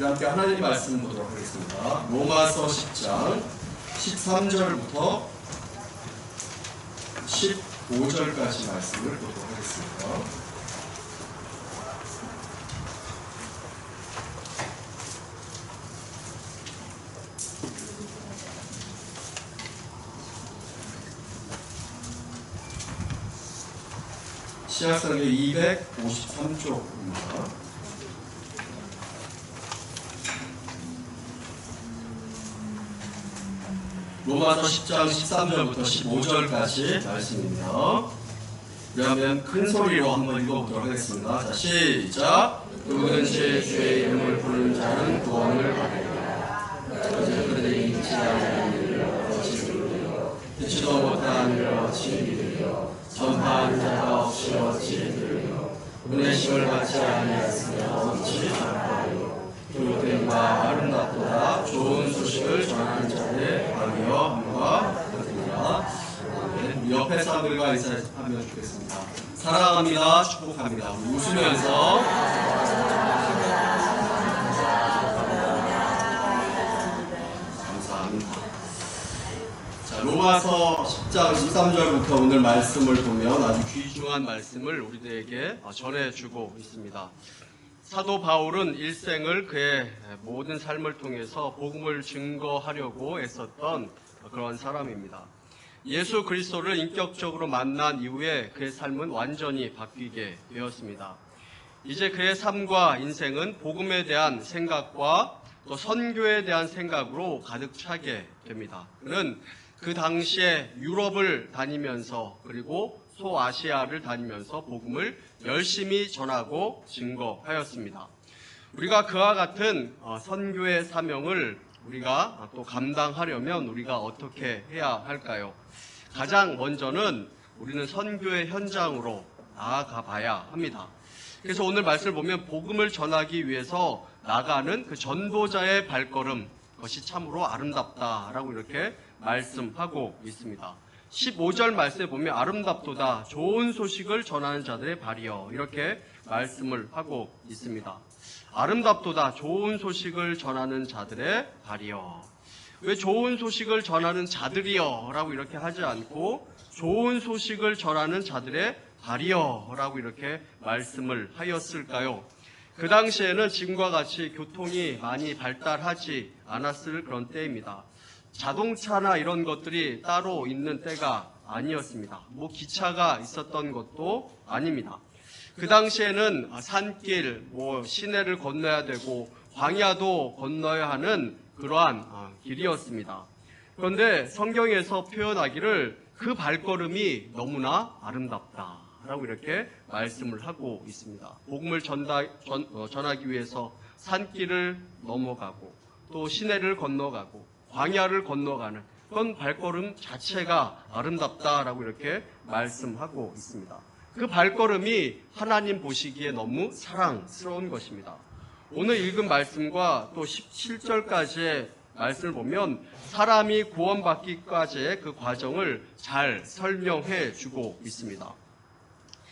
우리 함께 하나님 말씀 보도록 하겠습니다. 로마서 10장 13절부터 15절까지 말씀을 보도록 하겠습니다. 신약성경 253쪽입니다. 로마서 10장 13절부터 15절까지 말씀입니다. 그러면 큰 소리로 한번 읽어보도록 하겠습니다. 자, 시작! 누구든지 주의 이름을 부르는 자는 구원을 받으리라. 그들이 믿지 않는 일을 어찌 믿으리요? 듣지도 못한 일을 어찌 믿으리요? 전파하는 자가 없이 어찌 들으리요? 은혜심을 받지 아니하였으며 어찌 전파하리요? 교육됨과 아름답도다 좋은 소식을 전하는 자들의 방이여 함과 같으니라. 옆에 사람들과 인사하면 좋겠습니다. 사랑합니다. 축복합니다. 우리 웃으면서 감사합니다. 자, 로마서 10장 13절부터 오늘 말씀을 보면 아주 귀중한 말씀을 우리들에게 전해주고 있습니다. 사도 바울은 일생을 그의 모든 삶을 통해서 복음을 증거하려고 애썼던 그런 사람입니다. 예수 그리스도를 인격적으로 만난 이후에 그의 삶은 완전히 바뀌게 되었습니다. 이제 그의 삶과 인생은 복음에 대한 생각과 또 선교에 대한 생각으로 가득 차게 됩니다. 그는 그 당시에 유럽을 다니면서 그리고 소아시아를 다니면서 복음을 열심히 전하고 증거하였습니다. 우리가 그와 같은 선교의 사명을 우리가 또 감당하려면 우리가 어떻게 해야 할까요? 가장 먼저는 우리는 선교의 현장으로 나아가 봐야 합니다. 그래서 오늘 말씀을 보면 복음을 전하기 위해서 나가는 그 전도자의 발걸음, 그것이 참으로 아름답다라고 이렇게 말씀하고 있습니다. 15절 말씀에 보면 아름답도다 좋은 소식을 전하는 자들의 발이여 이렇게 말씀을 하고 있습니다. 아름답도다 좋은 소식을 전하는 자들의 발이여. 왜 좋은 소식을 전하는 자들이여 라고 이렇게 하지 않고 좋은 소식을 전하는 자들의 발이여 라고 이렇게 말씀을 하였을까요? 그 당시에는 지금과 같이 교통이 많이 발달하지 않았을 그런 때입니다. 자동차나 이런 것들이 따로 있는 때가 아니었습니다. 기차가 있었던 것도 아닙니다. 그 당시에는 산길, 시내를 건너야 되고 광야도 건너야 하는 그러한 길이었습니다. 그런데 성경에서 표현하기를 그 발걸음이 너무나 아름답다라고 이렇게 말씀을 하고 있습니다. 복음을 전하기 위해서 산길을 넘어가고 또 시내를 건너가고 광야를 건너가는 그런 발걸음 자체가 아름답다라고 이렇게 말씀하고 있습니다. 그 발걸음이 하나님 보시기에 너무 사랑스러운 것입니다. 오늘 읽은 말씀과 또 17절까지의 말씀을 보면 사람이 구원받기까지의 그 과정을 잘 설명해 주고 있습니다.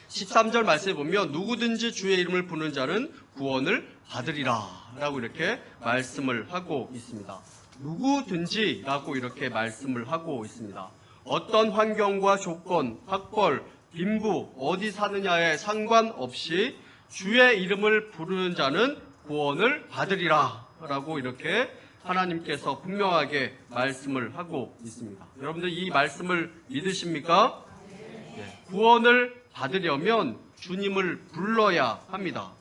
13절 말씀에 보면 누구든지 주의 이름을 부르는 자는 구원을 받으리라 라고 이렇게 말씀을 하고 있습니다. 누구든지 라고 이렇게 말씀을 하고 있습니다. 어떤 환경과 조건, 학벌, 빈부, 어디 사느냐에 상관없이 주의 이름을 부르는 자는 구원을 받으리라 라고 이렇게 하나님께서 분명하게 말씀을 하고 있습니다. 여러분들 이 말씀을 믿으십니까? 네. 구원을 받으려면 주님을 불러야 합니다.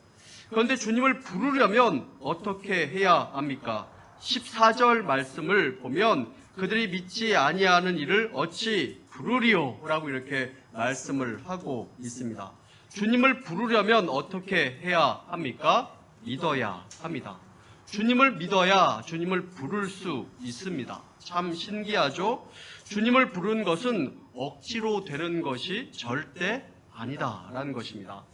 그런데 주님을 부르려면 어떻게 해야 합니까? 14절 말씀을 보면 그들이 믿지 아니하는 이를 어찌 부르리요? 라고 이렇게 말씀을 하고 있습니다. 주님을 부르려면 어떻게 해야 합니까? 믿어야 합니다. 주님을 믿어야 주님을 부를 수 있습니다. 참 신기하죠? 주님을 부르는 것은 억지로 되는 것이 절대 아니다라는 것입니다.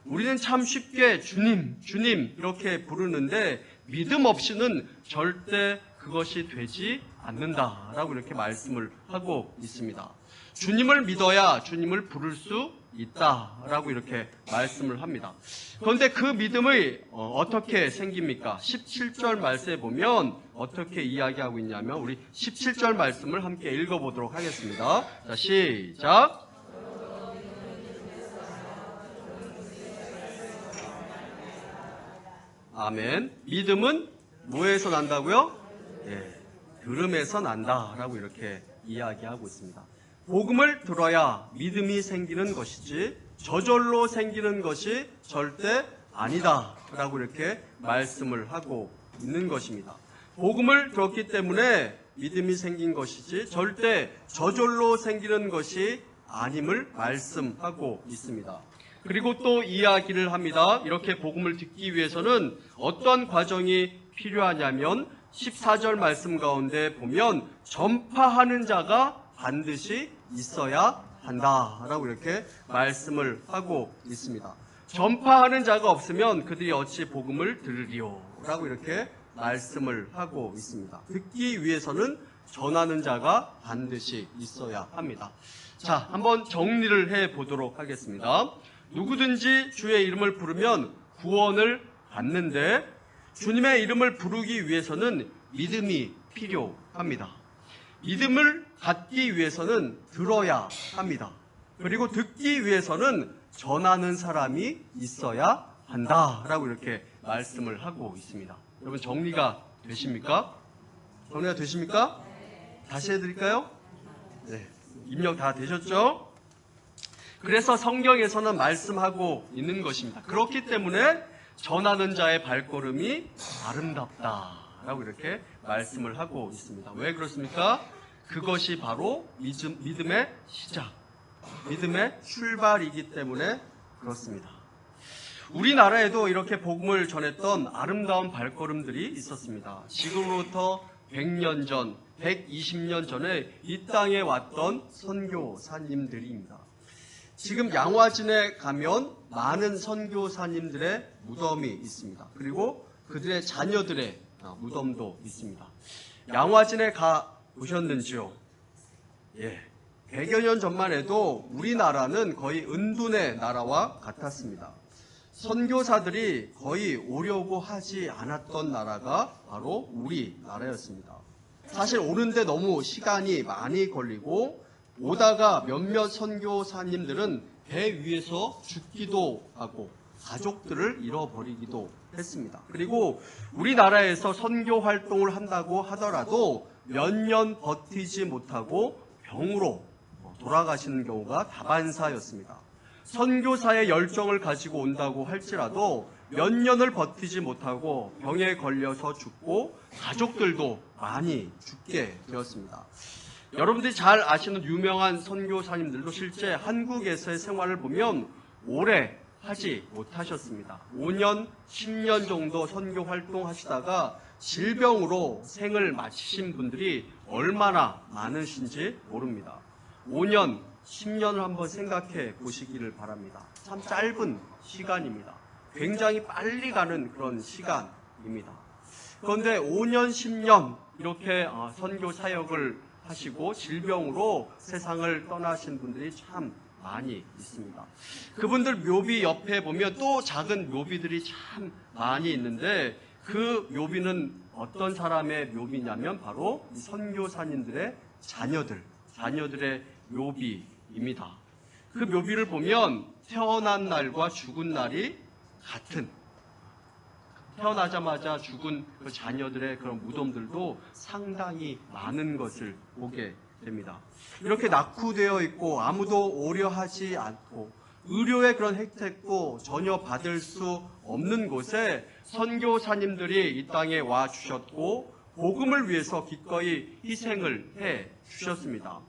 우리는 참 쉽게 주님, 주님 이렇게 부르는데 믿음 없이는 절대 그것이 되지 않는다라고 이렇게 말씀을 하고 있습니다. 주님을 믿어야 주님을 부를 수 있다라고 이렇게 말씀을 합니다. 그런데 그 믿음이 어떻게 생깁니까? 17절 말씀에 보면 어떻게 이야기하고 있냐면 우리 17절 말씀을 함께 읽어보도록 하겠습니다. 자, 시작. 아멘. 믿음은 뭐에서 난다고요? 예, 들음에서 난다라고 이렇게 이야기하고 있습니다. 복음을 들어야 믿음이 생기는 것이지 저절로 생기는 것이 절대 아니다라고 이렇게 말씀을 하고 있는 것입니다. 복음을 들었기 때문에 믿음이 생긴 것이지 절대 저절로 생기는 것이 아님을 말씀하고 있습니다. 그리고 또 이야기를 합니다. 이렇게 복음을 듣기 위해서는 어떤 과정이 필요하냐면 14절 말씀 가운데 보면 전파하는 자가 반드시 있어야 한다라고 이렇게 말씀을 하고 있습니다. 전파하는 자가 없으면 그들이 어찌 복음을 들으리요 라고 이렇게 말씀을 하고 있습니다. 듣기 위해서는 전하는 자가 반드시 있어야 합니다. 자, 한번 정리를 해 보도록 하겠습니다. 누구든지 주의 이름을 부르면 구원을 받는데 주님의 이름을 부르기 위해서는 믿음이 필요합니다. 믿음을 갖기 위해서는 들어야 합니다. 그리고 듣기 위해서는 전하는 사람이 있어야 한다라고 이렇게 말씀을 하고 있습니다. 여러분 정리가 되십니까? 정리가 되십니까? 다시 해드릴까요? 네, 입력 다 되셨죠? 그래서 성경에서는 말씀하고 있는 것입니다. 그렇기 때문에 전하는 자의 발걸음이 아름답다라고 이렇게 말씀을 하고 있습니다. 왜 그렇습니까? 그것이 바로 믿음의 시작, 믿음의 출발이기 때문에 그렇습니다. 우리나라에도 이렇게 복음을 전했던 아름다운 발걸음들이 있었습니다. 지금으로부터 100년 전, 120년 전에 이 땅에 왔던 선교사님들입니다. 지금 양화진에 가면 많은 선교사님들의 무덤이 있습니다. 그리고 그들의 자녀들의 무덤도 있습니다. 양화진에 가 보셨는지요? 예. 100여 년 전만 해도 우리나라는 거의 은둔의 나라와 같았습니다. 선교사들이 거의 오려고 하지 않았던 나라가 바로 우리나라였습니다. 사실 오는데 너무 시간이 많이 걸리고 오다가 몇몇 선교사님들은 배 위에서 죽기도 하고 가족들을 잃어버리기도 했습니다. 그리고 우리나라에서 선교 활동을 한다고 하더라도 몇 년 버티지 못하고 병으로 돌아가시는 경우가 다반사였습니다. 선교사의 열정을 가지고 온다고 할지라도 몇 년을 버티지 못하고 병에 걸려서 죽고 가족들도 많이 죽게 되었습니다. 여러분들이 잘 아시는 유명한 선교사님들도 실제 한국에서의 생활을 보면 오래 하지 못하셨습니다. 5년, 10년 정도 선교 활동하시다가 질병으로 생을 마치신 분들이 얼마나 많으신지 모릅니다. 5년, 10년을 한번 생각해 보시기를 바랍니다. 참 짧은 시간입니다. 굉장히 빨리 가는 그런 시간입니다. 그런데 5년, 10년 이렇게 선교 사역을 하시고 질병으로 세상을 떠나신 분들이 참 많이 있습니다. 그분들 묘비 옆에 보면 또 작은 묘비들이 참 많이 있는데 그 묘비는 어떤 사람의 묘비냐면 바로 선교사님들의 자녀들의 묘비입니다. 그 묘비를 보면 태어난 날과 죽은 날이 같은, 태어나자마자 죽은 그 자녀들의 그런 무덤들도 상당히 많은 것을 보게 됩니다. 이렇게 낙후되어 있고 아무도 오려하지 않고 의료의 그런 혜택도 전혀 받을 수 없는 곳에 선교사님들이 이 땅에 와 주셨고 복음을 위해서 기꺼이 희생을 해 주셨습니다.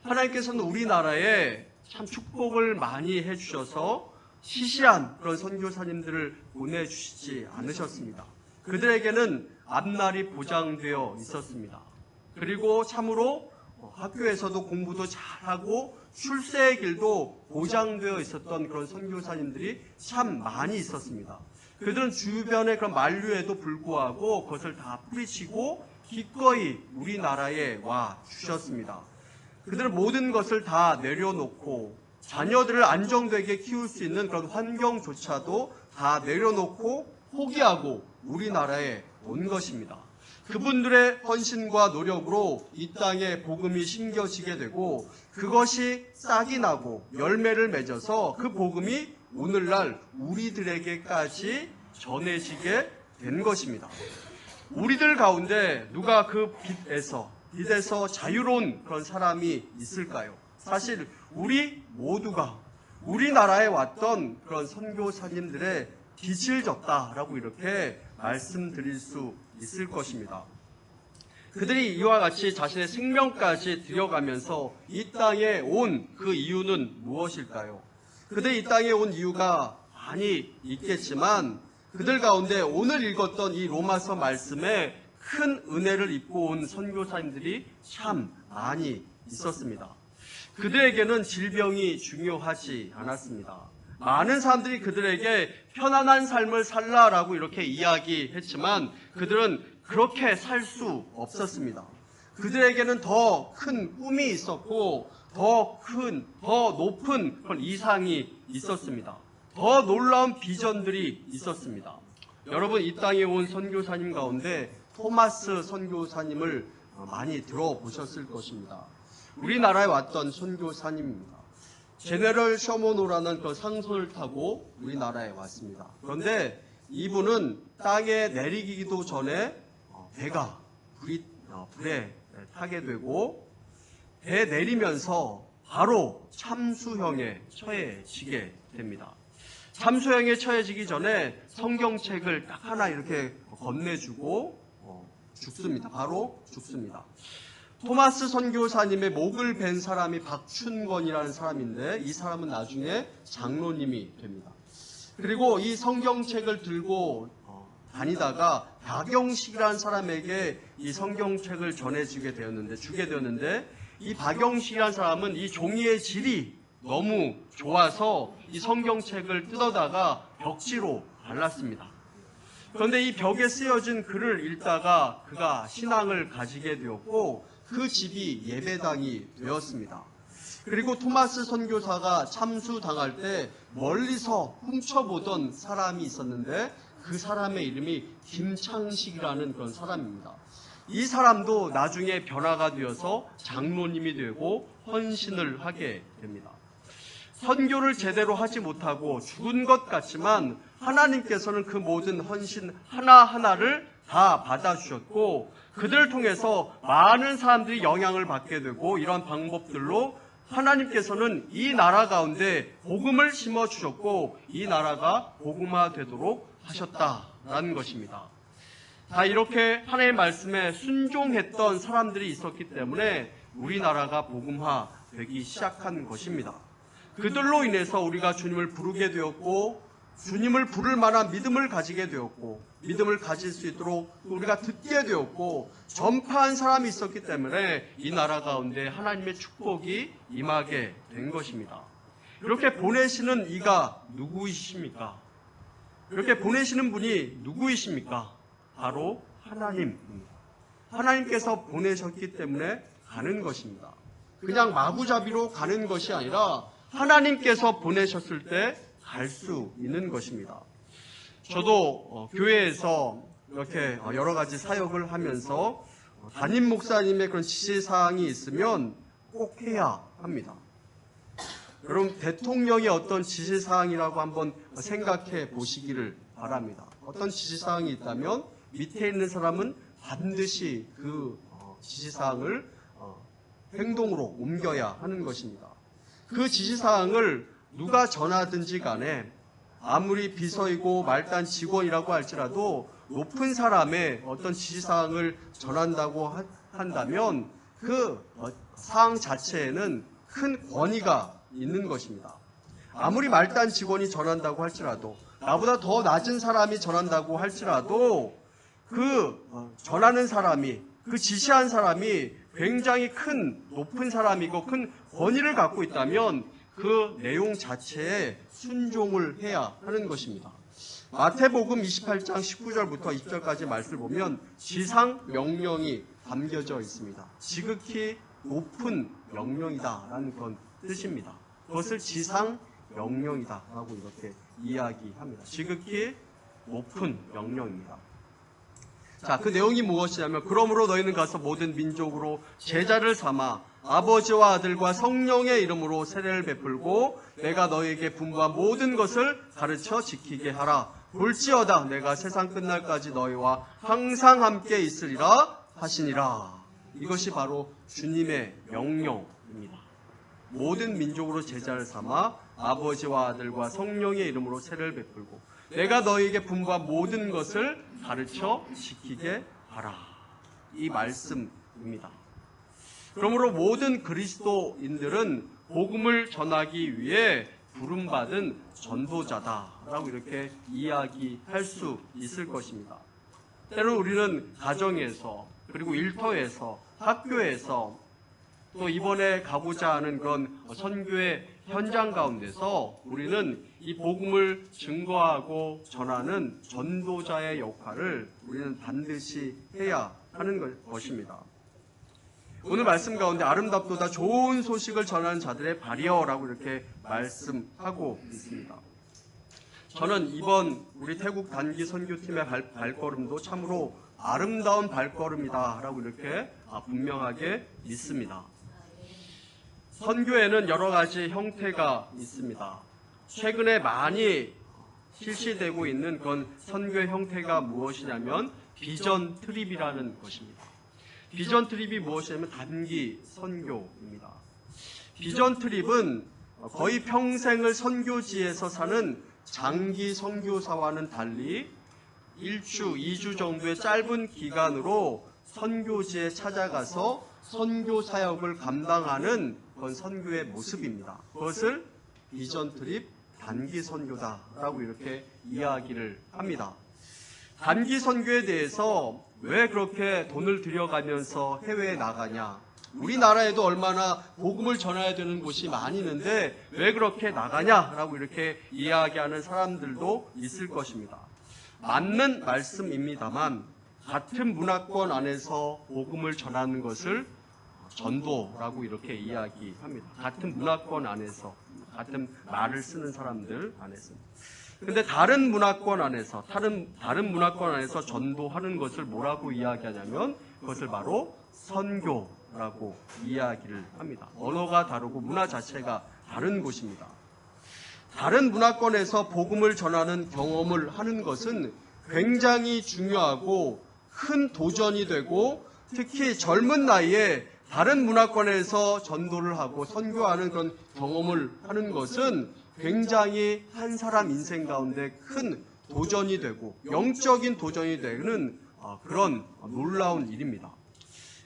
하나님께서는 우리나라에 참 축복을 많이 해 주셔서 시시한 그런 선교사님들을 보내주시지 않으셨습니다. 그들에게는 앞날이 보장되어 있었습니다. 그리고 참으로 학교에서도 공부도 잘하고 출세의 길도 보장되어 있었던 그런 선교사님들이 참 많이 있었습니다. 그들은 주변의 그런 만류에도 불구하고 그것을 다 뿌리치고 기꺼이 우리나라에 와 주셨습니다. 그들은 모든 것을 다 내려놓고 자녀들을 안정되게 키울 수 있는 그런 환경조차도 다 내려놓고 포기하고 우리나라에 온 것입니다. 그분들의 헌신과 노력으로 이 땅에 복음이 심겨지게 되고 그것이 싹이 나고 열매를 맺어서 그 복음이 오늘날 우리들에게까지 전해지게 된 것입니다. 우리들 가운데 누가 그 빛에서 자유로운 그런 사람이 있을까요? 사실 우리 모두가 우리나라에 왔던 그런 선교사님들의 빛을 졌다라고 이렇게 말씀드릴 수 있을 것입니다. 그들이 이와 같이 자신의 생명까지 들여가면서 이 땅에 온 그 이유는 무엇일까요? 그들이 이 땅에 온 이유가 많이 있겠지만 그들 가운데 오늘 읽었던 이 로마서 말씀에 큰 은혜를 입고 온 선교사님들이 참 많이 있었습니다. 그들에게는 질병이 중요하지 않았습니다. 많은 사람들이 그들에게 편안한 삶을 살라라고 이렇게 이야기했지만 그들은 그렇게 살 수 없었습니다. 그들에게는 더 큰 꿈이 있었고 더 높은 그런 이상이 있었습니다. 더 놀라운 비전들이 있었습니다. 여러분, 이 땅에 온 선교사님 가운데 토마스 선교사님을 많이 들어보셨을 것입니다. 우리나라에 왔던 선교사님입니다. 제네럴 셔먼호라는 그 상선을 타고 우리나라에 왔습니다. 그런데 이분은 땅에 내리기도 전에 배가 불에 타게 되고 배 내리면서 바로 참수형에 처해지게 됩니다. 참수형에 처해지기 전에 성경책을 딱 하나 이렇게 건네주고 죽습니다. 바로 죽습니다. 토마스 선교사님의 목을 벤 사람이 박춘권이라는 사람인데 이 사람은 나중에 장로님이 됩니다. 그리고 이 성경책을 들고 다니다가 박영식이라는 사람에게 이 성경책을 주게 되었는데 이 박영식이라는 사람은 이 종이의 질이 너무 좋아서 이 성경책을 뜯어다가 벽지로 발랐습니다. 그런데 이 벽에 쓰여진 글을 읽다가 그가 신앙을 가지게 되었고 그 집이 예배당이 되었습니다. 그리고 토마스 선교사가 참수당할 때 멀리서 훔쳐보던 사람이 있었는데 그 사람의 이름이 김창식이라는 그런 사람입니다. 이 사람도 나중에 변화가 되어서 장로님이 되고 헌신을 하게 됩니다. 선교를 제대로 하지 못하고 죽은 것 같지만 하나님께서는 그 모든 헌신 하나하나를 다 받아주셨고 그들을 통해서 많은 사람들이 영향을 받게 되고 이런 방법들로 하나님께서는 이 나라 가운데 복음을 심어주셨고 이 나라가 복음화되도록 하셨다라는 것입니다. 다 이렇게 하나님의 말씀에 순종했던 사람들이 있었기 때문에 우리나라가 복음화되기 시작한 것입니다. 그들로 인해서 우리가 주님을 부르게 되었고 주님을 부를 만한 믿음을 가지게 되었고 믿음을 가질 수 있도록 우리가 듣게 되었고 전파한 사람이 있었기 때문에 이 나라 가운데 하나님의 축복이 임하게 된 것입니다. 이렇게 보내시는 이가 누구이십니까? 이렇게 보내시는 분이 누구이십니까? 바로 하나님입니다. 하나님께서 보내셨기 때문에 가는 것입니다. 그냥 마구잡이로 가는 것이 아니라 하나님께서 보내셨을 때 갈 수 있는 것입니다. 저도 교회에서 이렇게 여러 가지 사역을 하면서 담임 목사님의 그런 지시사항이 있으면 꼭 해야 합니다. 여러분, 대통령의 어떤 지시사항이라고 한번 생각해 보시기를 바랍니다. 어떤 지시사항이 있다면 밑에 있는 사람은 반드시 그 지시사항을 행동으로 옮겨야 하는 것입니다. 그 지시사항을 누가 전하든지 간에 아무리 비서이고 말단 직원이라고 할지라도 높은 사람의 어떤 지시사항을 전한다고 한다면 그 사항 자체에는 큰 권위가 있는 것입니다. 아무리 말단 직원이 전한다고 할지라도 나보다 더 낮은 사람이 전한다고 할지라도 그 전하는 사람이 그 지시한 사람이 굉장히 큰 높은 사람이고 큰 권위를 갖고 있다면 그 내용 자체에 순종을 해야 하는 것입니다. 마태복음 28장 19절부터 20절까지 말씀을 보면 지상 명령이 담겨져 있습니다. 지극히 높은 명령이다라는 건 뜻입니다. 그것을 지상 명령이다 라고 이렇게 이야기합니다. 지극히 높은 명령입니다. 자, 그 내용이 무엇이냐면 그러므로 너희는 가서 모든 민족으로 제자를 삼아 아버지와 아들과 성령의 이름으로 세례를 베풀고 내가 너희에게 분부한 모든 것을 가르쳐 지키게 하라. 볼지어다 내가 세상 끝날까지 너희와 항상 함께 있으리라 하시니라. 이것이 바로 주님의 명령입니다. 모든 민족으로 제자를 삼아 아버지와 아들과 성령의 이름으로 세례를 베풀고 내가 너희에게 분부한 모든 것을 가르쳐 지키게 하라. 이 말씀입니다. 그러므로 모든 그리스도인들은 복음을 전하기 위해 부름받은 전도자다라고 이렇게 이야기할 수 있을 것입니다. 때로 우리는 가정에서 그리고 일터에서 학교에서 또 이번에 가고자 하는 그런 선교의 현장 가운데서 우리는 이 복음을 증거하고 전하는 전도자의 역할을 우리는 반드시 해야 하는 것입니다. 오늘 말씀 가운데 아름답도다 좋은 소식을 전하는 자들의 발이여라고 이렇게 말씀하고 있습니다. 저는 이번 우리 태국 단기 선교팀의 발걸음도 참으로 아름다운 발걸음이다라고 이렇게 분명하게 믿습니다. 선교에는 여러 가지 형태가 있습니다. 최근에 많이 실시되고 있는 그런 선교의 형태가 무엇이냐면 비전 트립이라는 것입니다. 비전 트립이 무엇이냐면 단기 선교입니다. 비전 트립은 거의 평생을 선교지에서 사는 장기 선교사와는 달리 1주, 2주 정도의 짧은 기간으로 선교지에 찾아가서 선교 사역을 감당하는 그런 선교의 모습입니다. 그것을 비전 트립 단기 선교다라고 이렇게 이야기를 합니다. 단기 선교에 대해서 왜 그렇게 돈을 들여가면서 해외에 나가냐? 우리나라에도 얼마나 복음을 전해야 되는 곳이 많이 있는데 왜 그렇게 나가냐라고 이렇게 이야기하는 사람들도 있을 것입니다. 맞는 말씀입니다만 같은 문화권 안에서 복음을 전하는 것을 전도라고 이렇게 이야기합니다. 같은 문화권 안에서, 같은 말을 쓰는 사람들 안에서. 근데 다른 문화권 안에서, 다른 문화권 안에서 전도하는 것을 뭐라고 이야기하냐면 그것을 바로 선교라고 이야기를 합니다. 언어가 다르고 문화 자체가 다른 곳입니다. 다른 문화권에서 복음을 전하는 경험을 하는 것은 굉장히 중요하고 큰 도전이 되고 특히 젊은 나이에 다른 문화권에서 전도를 하고 선교하는 그런 경험을 하는 것은 굉장히 한 사람 인생 가운데 큰 도전이 되고 영적인 도전이 되는 그런 놀라운 일입니다.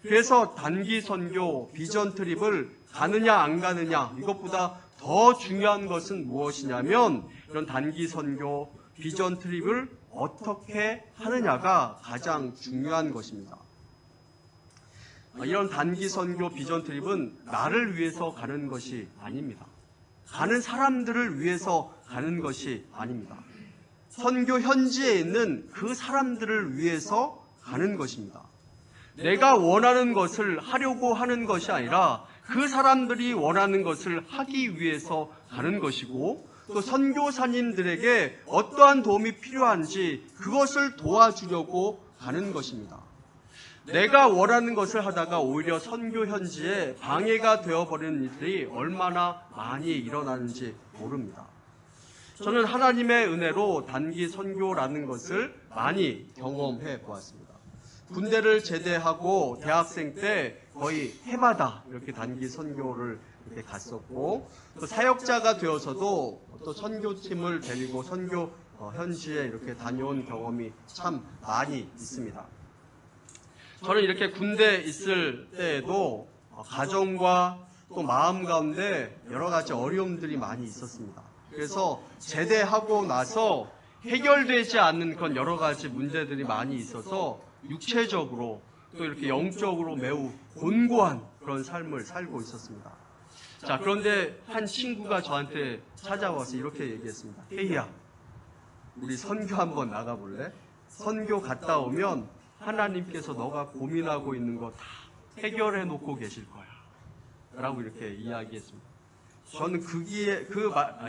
그래서 단기 선교 비전 트립을 가느냐 안 가느냐 이것보다 더 중요한 것은 무엇이냐면 이런 단기 선교 비전 트립을 어떻게 하느냐가 가장 중요한 것입니다. 이런 단기 선교 비전 트립은 나를 위해서 가는 것이 아닙니다. 가는 사람들을 위해서 가는 것이 아닙니다. 선교 현지에 있는 그 사람들을 위해서 가는 것입니다. 내가 원하는 것을 하려고 하는 것이 아니라 그 사람들이 원하는 것을 하기 위해서 가는 것이고 또 선교사님들에게 어떠한 도움이 필요한지 그것을 도와주려고 가는 것입니다. 내가 원하는 것을 하다가 오히려 선교 현지에 방해가 되어버리는 일들이 얼마나 많이 일어나는지 모릅니다. 저는 하나님의 은혜로 단기 선교라는 것을 많이 경험해 보았습니다. 군대를 제대하고 대학생 때 거의 해마다 이렇게 단기 선교를 이렇게 갔었고 또 사역자가 되어서도 또 선교팀을 데리고 선교 현지에 이렇게 다녀온 경험이 참 많이 있습니다. 저는 이렇게 군대에 있을 때에도 가정과 또 마음 가운데 여러 가지 어려움들이 많이 있었습니다. 그래서 제대하고 나서 해결되지 않는 그런 여러 가지 문제들이 많이 있어서 육체적으로 또 이렇게 영적으로 매우 곤고한 그런 삶을 살고 있었습니다. 자, 그런데 한 친구가 저한테 찾아와서 이렇게 얘기했습니다. 혜희야, 우리 선교 한번 나가볼래? 선교 갔다 오면 하나님께서 너가 고민하고 있는 거 다 해결해 놓고 계실 거야 라고 이렇게 이야기했습니다. 저는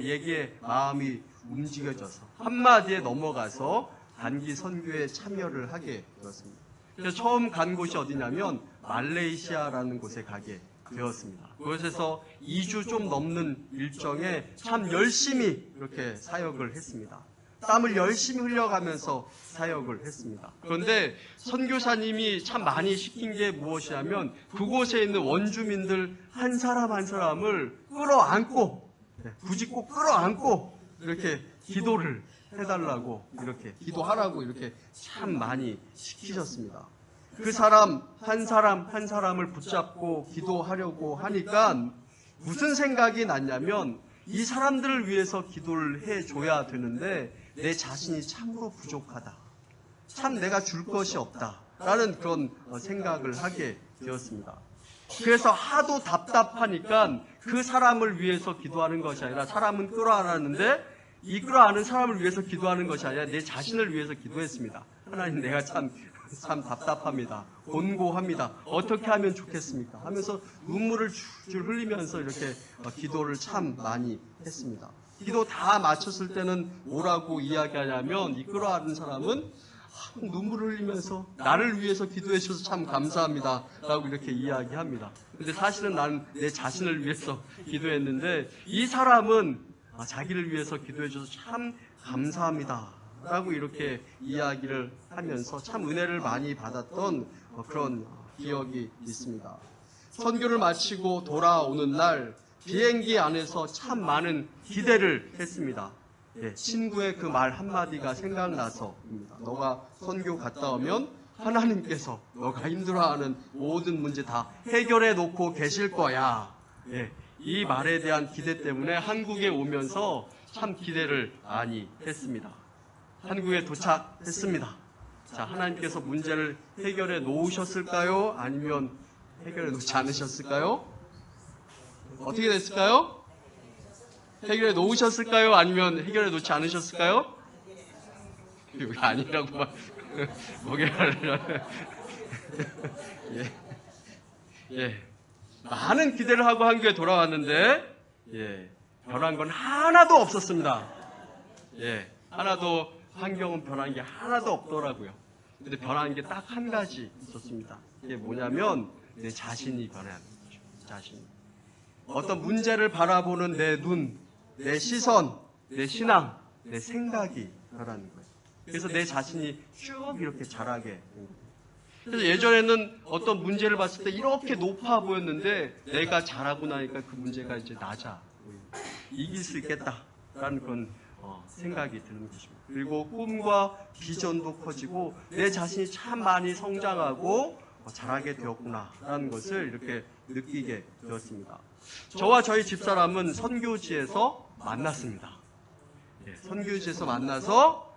얘기에 마음이 움직여져서 한마디에 넘어가서 단기 선교에 참여를 하게 되었습니다. 그래서 처음 간 곳이 어디냐면 말레이시아라는 곳에 가게 되었습니다. 그곳에서 2주 좀 넘는 일정에 참 열심히 이렇게 사역을 했습니다. 땀을 열심히 흘려가면서 사역을 했습니다. 그런데 선교사님이 참 많이 시킨 게 무엇이냐면 그곳에 있는 원주민들 한 사람 한 사람을 끌어안고, 굳이 꼭 끌어안고 이렇게 기도를 해달라고, 이렇게 기도하라고 이렇게 참 많이 시키셨습니다. 그 사람 한 사람을 붙잡고 기도하려고 하니까 무슨 생각이 났냐면 이 사람들을 위해서 기도를 해줘야 되는데 내 자신이 참으로 부족하다. 참 내가 줄 것이 없다. 라는 그런 생각을 하게 되었습니다. 그래서 하도 답답하니까 그 사람을 위해서 기도하는 것이 아니라 사람은 끌어안았는데 이 끌어안은 사람을 위해서 기도하는 것이 아니라 내 자신을 위해서 기도했습니다. 하나님, 내가 참 답답합니다. 곤고합니다. 어떻게 하면 좋겠습니까? 하면서 눈물을 줄줄 흘리면서 이렇게 기도를 참 많이 했습니다. 기도 다 마쳤을 때는 뭐라고 이야기하냐면 이 끌어안은 사람은 눈물을 흘리면서 나를 위해서 기도해 주셔서 참 감사합니다 라고 이렇게 이야기합니다. 근데 사실은 나는 내 자신을 위해서 기도했는데 이 사람은 자기를 위해서 기도해 주셔서 참 감사합니다 라고 이렇게 이야기를 하면서 참 은혜를 많이 받았던 그런 기억이 있습니다. 선교를 마치고 돌아오는 날 비행기 안에서 참 많은 기대를 했습니다. 친구의 그 말 한마디가 생각나서입니다. 너가 선교 갔다 오면 하나님께서 너가 힘들어하는 모든 문제 다 해결해 놓고 계실 거야. 이 말에 대한 기대 때문에 한국에 오면서 참 기대를 많이 했습니다. 한국에 도착했습니다. 자, 하나님께서 문제를 해결해 놓으셨을까요? 아니면 해결해 놓지 않으셨을까요? 어떻게 됐을까요? 해결해 놓으셨을까요? 아니면 해결해 놓지 않으셨을까요? 왜 아니라고 막 뭐게를 많은 기대를 하고 한국에 돌아왔는데 변한 건 하나도 없었습니다. 하나도 환경은 변한 게 하나도 없더라고요. 근데 변한 게 딱 한 가지 있었습니다. 이게 뭐냐면 내 자신이 변해야 하는 거죠. 자신. 어떤 문제를 바라보는 내 눈, 내 시선, 내 신앙, 내 생각이 변하는 거예요. 그래서 내 자신이 쭉 이렇게 자라게 된 거예요. 그래서 예전에는 어떤 문제를 봤을 때 이렇게 높아 보였는데 내가 자라고 나니까 그 문제가 이제 낮아 보이는 거예요. 이길 수 있겠다라는 그런 생각이 드는 것입니다. 그리고 꿈과 비전도 커지고 내 자신이 참 많이 성장하고 자라게 되었구나라는 것을 이렇게 느끼게 되었습니다. 저와 저희 집사람은 선교지에서 만났습니다. 선교지에서 만나서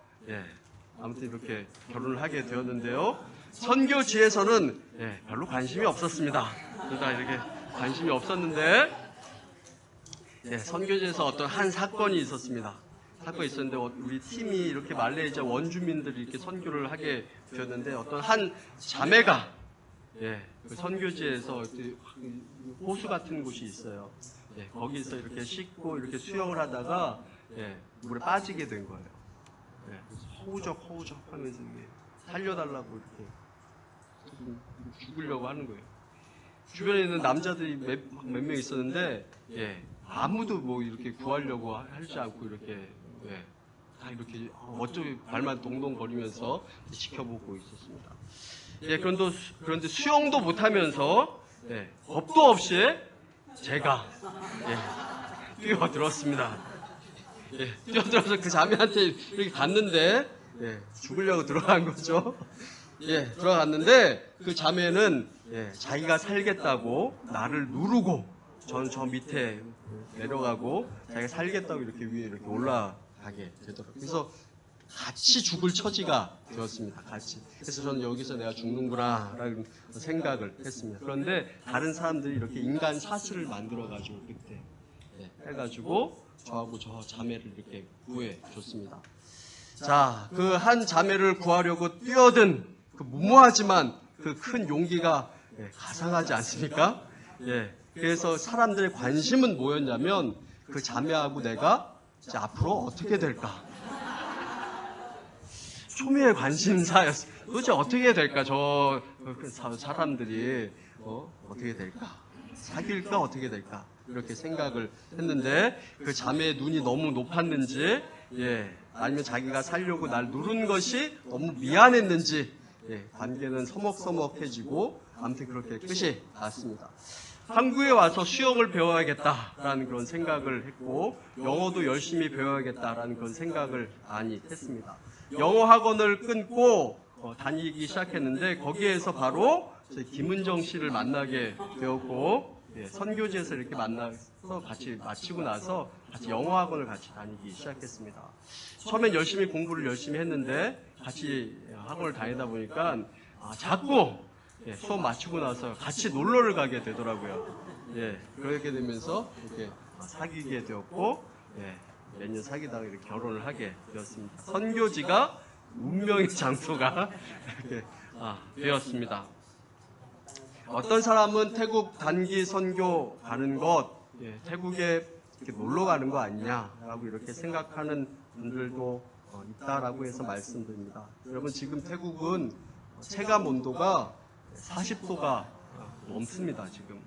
아무튼 이렇게 결혼을 하게 되었는데요. 선교지에서는 별로 관심이 없었습니다. 그러다 이렇게 관심이 없었는데 선교지에서 어떤 한 사건이 있었습니다. 사건이 있었는데 우리 팀이 이렇게 말레이시아 원주민들이 이렇게 선교를 하게 되었는데 어떤 한 자매가 그 선교지에서 호수 같은 곳이 있어요. 거기서 이렇게 씻고 이렇게 수영을 하다가 물에 빠지게 된 거예요. 허우적 하면서 살려달라고 이렇게 죽으려고 하는 거예요. 주변에 있는 남자들이 몇 명 있었는데 아무도 뭐 이렇게 구하려고 하지 않고 이렇게 다 이렇게 어쩌고 발만 동동거리면서 지켜보고 있었습니다. 그런데 수영도 못하면서 겁도 없이 제가 뛰어들었습니다. 뛰어들어서 그 자매한테 이렇게 갔는데 죽으려고 들어간 거죠. 들어갔는데 그 자매는 자기가 살겠다고 나를 누르고 저는 저 밑에 내려가고 자기가 살겠다고 이렇게 위에 이렇게 올라가게 되더라고요. 그래서 같이 죽을 처지가 되었습니다. 같이. 그래서 저는 여기서 내가 죽는구나라는 생각을 했습니다. 그런데 다른 사람들이 이렇게 인간 사슬을 만들어가지고 그때 해가지고 저하고 저 자매를 이렇게 구해줬습니다. 자, 그 한 자매를 구하려고 뛰어든 그 무모하지만 그 큰 용기가 가상하지 않습니까? 그래서 사람들의 관심은 뭐였냐면 그 자매하고 내가 이제 앞으로 어떻게 될까? 초미의 관심사였어요. 도대체 어떻게 될까? 저 사람들이 어떻게 될까? 사귈까? 어떻게 될까? 이렇게 생각을 했는데 그 자매의 눈이 너무 높았는지 아니면 자기가 살려고 날 누른 것이 너무 미안했는지 관계는 서먹서먹해지고 아무튼 그렇게 끝이 났습니다. 한국에 와서 수영을 배워야겠다라는 그런 생각을 했고 영어도 열심히 배워야겠다라는 그런 생각을 많이 했습니다. 영어 학원을 끊고 다니기 시작했는데 거기에서 바로 김은정 씨를 만나게 되었고 선교지에서 이렇게 만나서 같이 마치고 나서 같이 영어 학원을 같이 다니기 시작했습니다. 처음엔 공부를 열심히 했는데 같이 학원을 다니다 보니까 자꾸 수업 마치고 나서 같이 놀러를 가게 되더라고요. 그렇게 되면서 이렇게 사귀게 되었고 몇 년 사귀다가 이렇게 결혼을 하게 되었습니다. 선교지가 운명의 장소가 이렇게 되었습니다. 어떤 사람은 태국 단기 선교 가는 것, 태국에 이렇게 놀러 가는 거 아니냐라고 이렇게 생각하는 분들도 있다라고 해서 말씀드립니다. 여러분 지금 태국은 체감 온도가 40도가 넘습니다. 지금.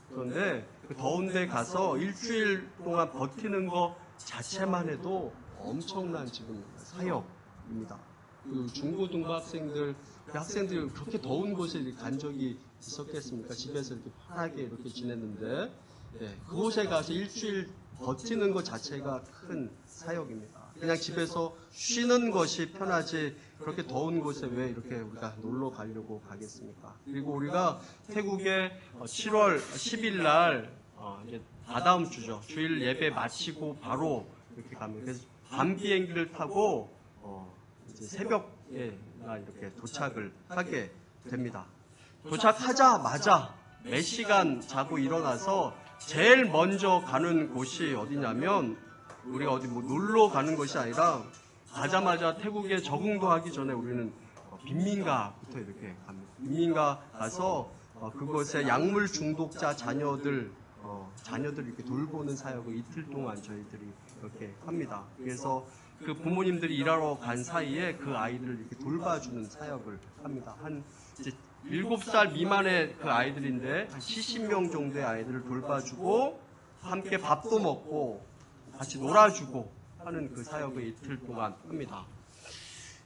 그런데 그 더운 데 가서 일주일 동안 버티는 거 자체만 해도 엄청난 지금 사역입니다. 그 중고등부 학생들이 그렇게 더운 곳에 간 적이 있었겠습니까? 집에서 이렇게 편하게 이렇게 지냈는데 그곳에 가서 일주일 버티는 것 자체가 큰 사역입니다. 그냥 집에서 쉬는 것이 편하지 그렇게 더운 곳에 왜 이렇게 우리가 놀러 가려고 가겠습니까? 그리고 우리가 태국에 7월 10일 날 이제 다다음 주죠. 주일 예배 마치고 바로 이렇게 갑니다. 그래서 밤 비행기를 타고 이제 새벽에 이렇게 도착을 하게 됩니다. 도착하자마자 몇 시간 자고 일어나서 제일 먼저 가는 곳이 어디냐면 우리가 어디 놀러 가는 것이 아니라 가자마자 태국에 적응도 하기 전에 우리는 빈민가부터 이렇게 갑니다. 빈민가 가서 그곳에 약물 중독자 자녀들 이렇게 돌보는 사역을 이틀 동안 저희들이 이렇게 합니다. 그래서 그 부모님들이 일하러 간 사이에 그 아이들을 이렇게 돌봐주는 사역을 합니다. 한 이제 7살 미만의 그 아이들인데 한 70명 정도의 아이들을 돌봐주고 함께 밥도 먹고 같이 놀아주고 하는 그 사역을 이틀 동안 합니다.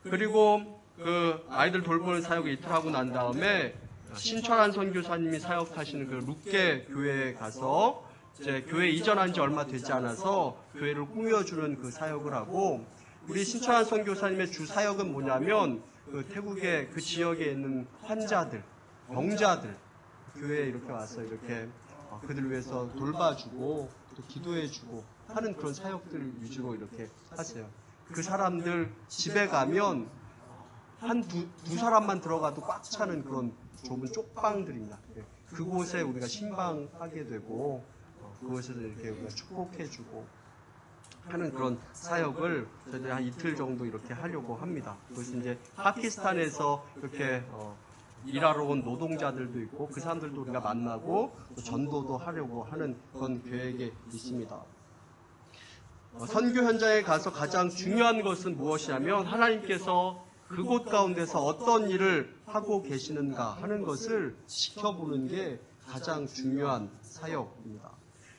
그리고 그 아이들 돌보는 사역을 이틀 하고 난 다음에 신철한 선교사님이 사역하시는 그 룩게 교회에 가서 이제 교회 이전한 지 얼마 되지 않아서 교회를 꾸며주는 그 사역을 하고 우리 신철한 선교사님의 주 사역은 뭐냐면 그 태국의 그 지역에 있는 환자들, 병자들 교회에 이렇게 와서 이렇게 그들 위해서 돌봐주고 또 기도해주고 하는 그런 사역들 위주로 이렇게 하세요. 그 사람들 집에 가면 한 두 사람만 들어가도 꽉 차는 그런 좁은 쪽방들입니다. 그곳에 우리가 신방하게 되고 그곳에서 이렇게 우리가 축복해주고 하는 그런 사역을 저희들이 한 이틀 정도 이렇게 하려고 합니다. 그것이 이제 파키스탄에서 이렇게 일하러 온 노동자들도 있고 그 사람들도 우리가 만나고 또 전도도 하려고 하는 그런 계획이 있습니다. 선교 현장에 가서 가장 중요한 것은 무엇이냐면 하나님께서 그곳 가운데서 어떤 일을 하고 계시는가 하는 것을 지켜보는 게 가장 중요한 사역입니다.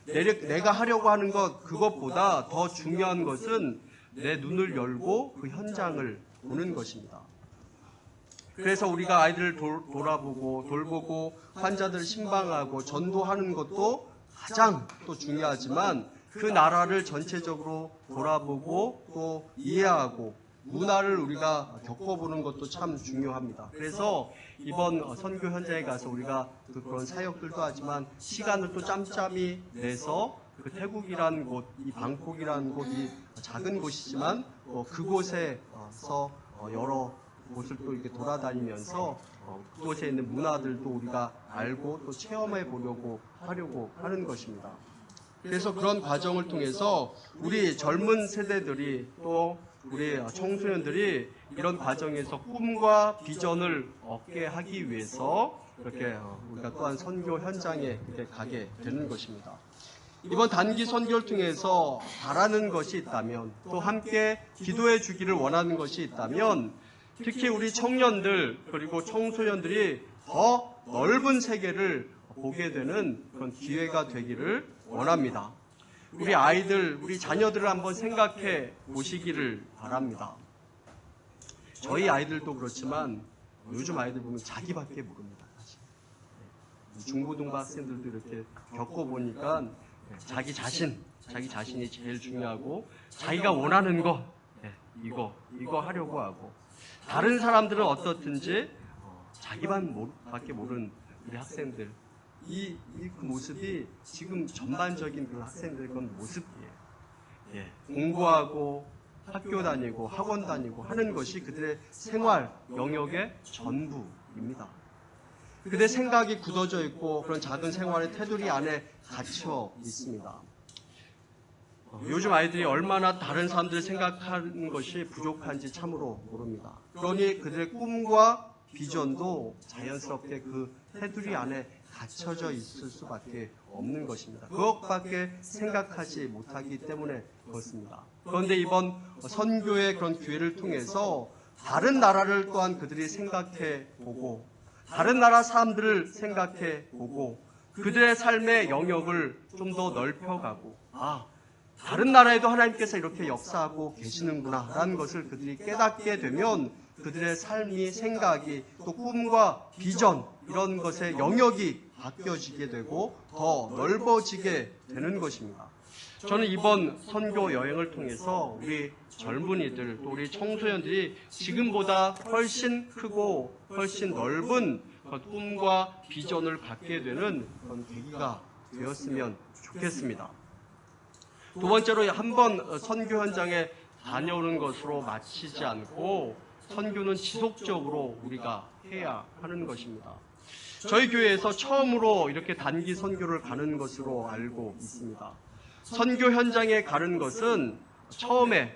내가 하려고 하는 것 그것보다 더 중요한 것은 내 눈을 열고 그 현장을 보는 것입니다. 그래서 우리가 아이들을 돌보고 환자들 신방하고 전도하는 것도 가장 또 중요하지만 그 나라를 전체적으로 돌아보고 또 이해하고 문화를 우리가 겪어보는 것도 참 중요합니다. 그래서 이번 선교 현장에 가서 우리가 그런 사역들도 하지만 시간을 또 짬짬이 내서 그 태국이라는 곳, 이 방콕이라는 곳이 작은 곳이지만 그곳에서 여러 곳을 또 이렇게 돌아다니면서 그곳에 있는 문화들도 우리가 알고 또 체험해 보려고 하는 것입니다. 그래서 그런 과정을 통해서 우리 젊은 세대들이 또 우리 청소년들이 이런 과정에서 꿈과 비전을 얻게 하기 위해서 이렇게 우리가 또한 선교 현장에 이렇게 가게 되는 것입니다. 이번 단기 선교를 통해서 바라는 것이 있다면, 또 함께 기도해 주기를 원하는 것이 있다면, 특히 우리 청년들 그리고 청소년들이 더 넓은 세계를 보게 되는 그런 기회가 되기를 원합니다. 우리 아이들, 우리 자녀들을 한번 생각해 보시기를 바랍니다. 저희 아이들도 그렇지만 요즘 아이들 보면 자기밖에 모릅니다. 사실. 중고등부 학생들도 이렇게 겪어보니까 자기 자신이 제일 중요하고, 자기가 원하는 거, 이거 하려고 하고, 다른 사람들은 어떻든지 자기밖에 모르는 우리 학생들, 그 모습이 지금 전반적인 그 학생들 그런 모습이에요. 공부하고 학교 다니고 학원 다니고 하는 것이 그들의 생활 영역의 전부입니다. 그들의 생각이 굳어져 있고 그런 작은 생활의 테두리 안에 갇혀 있습니다. 요즘 아이들이 얼마나 다른 사람들을 생각하는 것이 부족한지 참으로 모릅니다. 그러니 그들의 꿈과 비전도 자연스럽게 그 테두리 안에 갇혀져 있을 수밖에 없는 것입니다. 그것밖에 생각하지 못하기 때문에 그렇습니다. 그런데 이번 선교의 그런 기회를 통해서 다른 나라를 또한 그들이 생각해 보고, 다른 나라 사람들을 생각해 보고, 그들의 삶의 영역을 좀 더 넓혀가고, 다른 나라에도 하나님께서 이렇게 역사하고 계시는구나 라는 것을 그들이 깨닫게 되면 그들의 삶이, 생각이, 또 꿈과 비전, 이런 것의 영역이 바뀌어지게 되고 더 넓어지게 되는 것입니다. 저는 이번 선교 여행을 통해서 우리 젊은이들, 또 우리 청소년들이 지금보다 훨씬 크고 훨씬 넓은 꿈과 비전을 갖게 되는 그런 계기가 되었으면 좋겠습니다. 두 번째로, 한번 선교 현장에 다녀오는 것으로 마치지 않고 선교는 지속적으로 우리가 해야 하는 것입니다. 저희 교회에서 처음으로 이렇게 단기 선교를 가는 것으로 알고 있습니다. 선교 현장에 가는 것은 처음에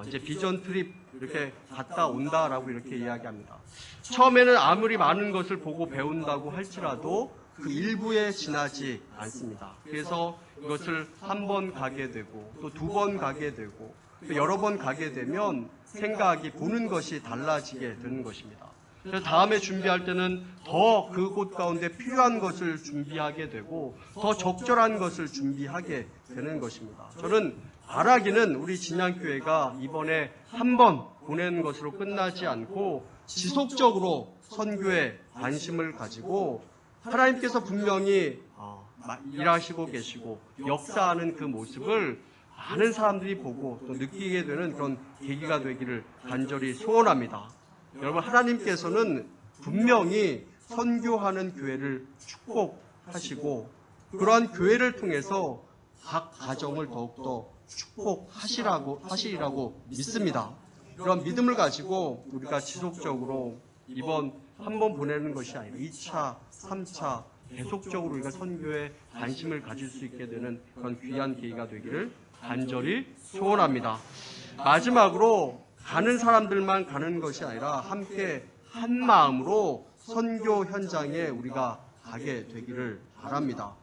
이제 비전 트립 이렇게 갔다 온다라고 이렇게 이야기합니다. 처음에는 아무리 많은 것을 보고 배운다고 할지라도 그 일부에 지나지 않습니다. 그래서 이것을 한 번 가게 되고 또 두 번 가게 되고 또 여러 번 가게 되면 생각이, 보는 것이 달라지게 되는 것입니다. 그래서 다음에 준비할 때는 더 그곳 가운데 필요한 것을 준비하게 되고 더 적절한 것을 준비하게 되는 것입니다. 저는 바라기는 우리 진양교회가 이번에 한 번 보내는 것으로 끝나지 않고 지속적으로 선교에 관심을 가지고 하나님께서 분명히 일하시고 계시고 역사하는 그 모습을 많은 사람들이 보고 또 느끼게 되는 그런 계기가 되기를 간절히 소원합니다. 여러분, 하나님께서는 분명히 선교하는 교회를 축복하시고 그러한 교회를 통해서 각 가정을 더욱더 축복하시리라고 믿습니다. 그런 믿음을 가지고 우리가 지속적으로 이번 한 번 보내는 것이 아니라 2차, 3차 계속적으로 우리가 선교에 관심을 가질 수 있게 되는 그런 귀한 계기가 되기를 간절히 소원합니다. 마지막으로 가는 사람들만 가는 것이 아니라 함께 한 마음으로 선교 현장에 우리가 가게 되기를 바랍니다.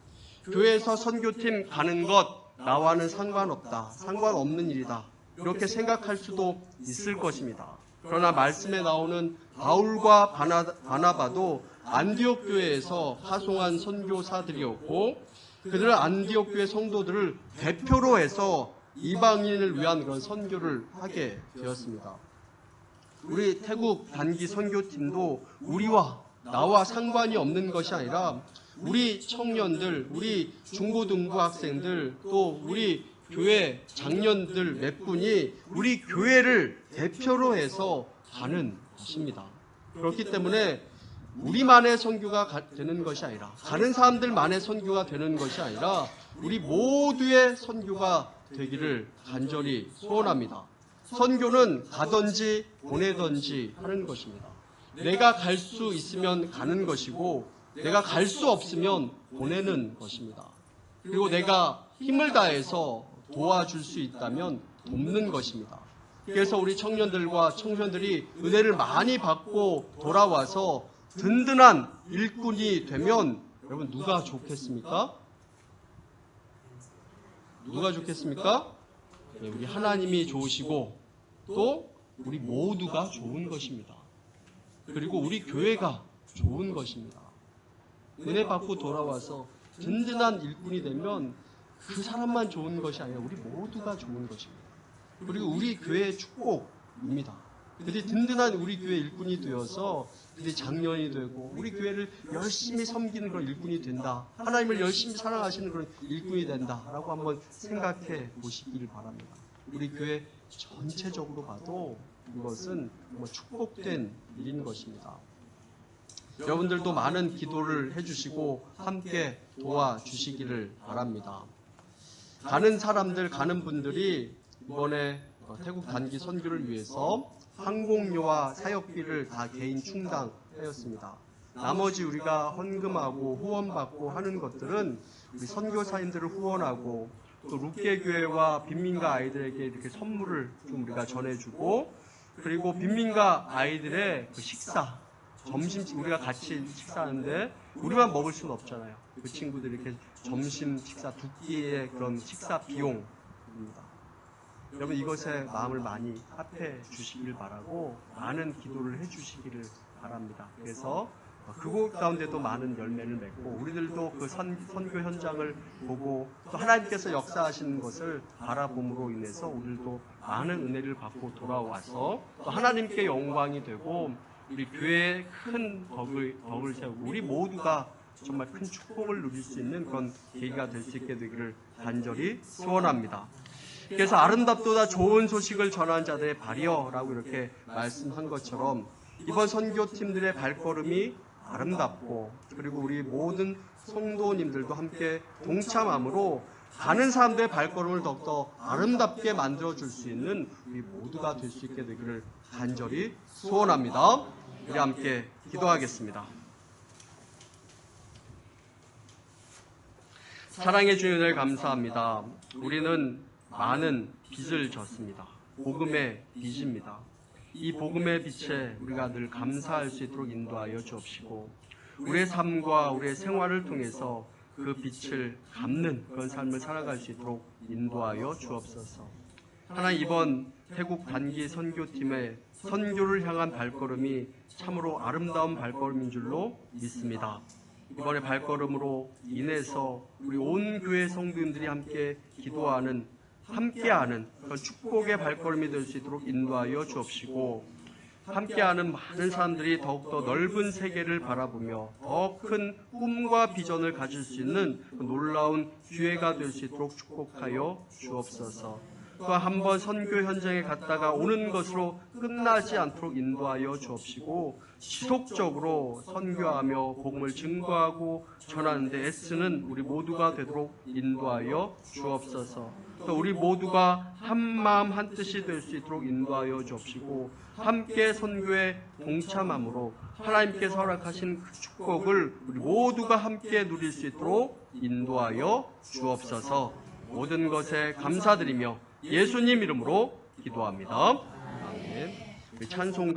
교회에서 선교팀 가는 것 나와는 상관없다, 상관없는 일이다, 이렇게 생각할 수도 있을 것입니다. 그러나 말씀에 나오는 바울과 바나바도 안디옥 교회에서 파송한 선교사들이었고 그들은 안디옥 교회 성도들을 대표로 해서 이방인을 위한 그런 선교를 하게 되었습니다. 우리 태국 단기 선교팀도 우리와 나와 상관이 없는 것이 아니라 우리 청년들, 우리 중고등부 학생들, 또 우리 교회 장년들 몇 분이 우리 교회를 대표로 해서 가는 것입니다. 그렇기 때문에 우리만의 선교가 되는 것이 아니라, 가는 사람들만의 선교가 되는 것이 아니라 우리 모두의 선교가 되기를 간절히 소원합니다. 선교는 가든지 보내든지 하는 것입니다. 내가 갈 수 있으면 가는 것이고 내가 갈 수 없으면 보내는 것입니다. 그리고 내가 힘을 다해서 도와줄 수 있다면 돕는 것입니다. 그래서 우리 청년들과 청소년들이 은혜를 많이 받고 돌아와서 든든한 일꾼이 되면 여러분 누가 좋겠습니까? 누가 좋겠습니까? 네, 우리 하나님이 좋으시고 또 우리 모두가 좋은 것입니다. 그리고 우리 교회가 좋은 것입니다. 은혜 받고 돌아와서 든든한 일꾼이 되면 그 사람만 좋은 것이 아니라 우리 모두가 좋은 것입니다. 그리고 우리 교회의 축복입니다. 그들이 든든한 우리 교회 일꾼이 되어서 그들이 장년이 되고 우리 교회를 열심히 섬기는 그런 일꾼이 된다. 하나님을 열심히 사랑하시는 그런 일꾼이 된다라고 한번 생각해 보시기를 바랍니다. 우리 교회 전체적으로 봐도 이것은 축복된 일인 것입니다. 여러분들도 많은 기도를 해주시고 함께 도와주시기를 바랍니다. 가는 사람들, 가는 분들이 이번에 태국 단기 선교를 위해서 항공료와 사역비를 다 개인 충당하였습니다. 나머지 우리가 헌금하고 후원받고 하는 것들은 우리 선교사님들을 후원하고 또 룻게교회와 빈민가 아이들에게 이렇게 선물을 좀 우리가 전해주고 그리고 빈민가 아이들의 그 식사, 점심 우리가 같이 식사하는데 우리만 먹을 수는 없잖아요. 그 친구들이 이렇게 점심 식사 두 끼의 그런 식사 비용입니다. 여러분 이것에 마음을 많이 합해 주시길 바라고 많은 기도를 해 주시기를 바랍니다. 그래서 그곳 가운데도 많은 열매를 맺고 우리들도 그 선교 현장을 보고 또 하나님께서 역사하시는 것을 바라봄으로 인해서 우리들도 많은 은혜를 받고 돌아와서 또 하나님께 영광이 되고 우리 교회에 큰 덕을 세우고 우리 모두가 정말 큰 축복을 누릴 수 있는 그런 계기가 될 수 있게 되기를 간절히 소원합니다. 그래서 아름답도다 좋은 소식을 전하는 자들의 발이여라고 이렇게 말씀한 것처럼 이번 선교팀들의 발걸음이 아름답고 그리고 우리 모든 성도님들도 함께 동참함으로 가는 사람들의 발걸음을 더욱더 아름답게 만들어줄 수 있는 우리 모두가 될 수 있게 되기를 간절히 소원합니다. 우리 함께 기도하겠습니다. 사랑해 주신 은혜를 감사합니다. 우리는 많은 빚을 졌습니다. 복음의 빚입니다. 이 복음의 빛에 우리가 늘 감사할 수 있도록 인도하여 주옵시고 우리의 삶과 우리의 생활을 통해서 그 빛을 갚는 그런 삶을 살아갈 수 있도록 인도하여 주옵소서. 하나님 이번 태국 단기 선교팀의 선교를 향한 발걸음이 참으로 아름다운 발걸음인 줄로 믿습니다. 이번에 발걸음으로 인해서 우리 온 교회 성도님들이 함께 기도하는 함께하는 그런 축복의 발걸음이 될 수 있도록 인도하여 주옵시고 함께하는 많은 사람들이 더욱더 넓은 세계를 바라보며 더 큰 꿈과 비전을 가질 수 있는 놀라운 기회가 될 수 있도록 축복하여 주옵소서. 또 한 번 선교 현장에 갔다가 오는 것으로 끝나지 않도록 인도하여 주옵시고 지속적으로 선교하며 복음을 증거하고 전하는 데 애쓰는 우리 모두가 되도록 인도하여 주옵소서. 또 우리 모두가 한 마음 한 뜻이 될 수 있도록 인도하여 주옵시고 함께 선교에 동참함으로 하나님께서 허락하신 그 축복을 우리 모두가 함께 누릴 수 있도록 인도하여 주옵소서. 모든 것에 감사드리며 예수님 이름으로 기도합니다. 아멘. 우리 찬송가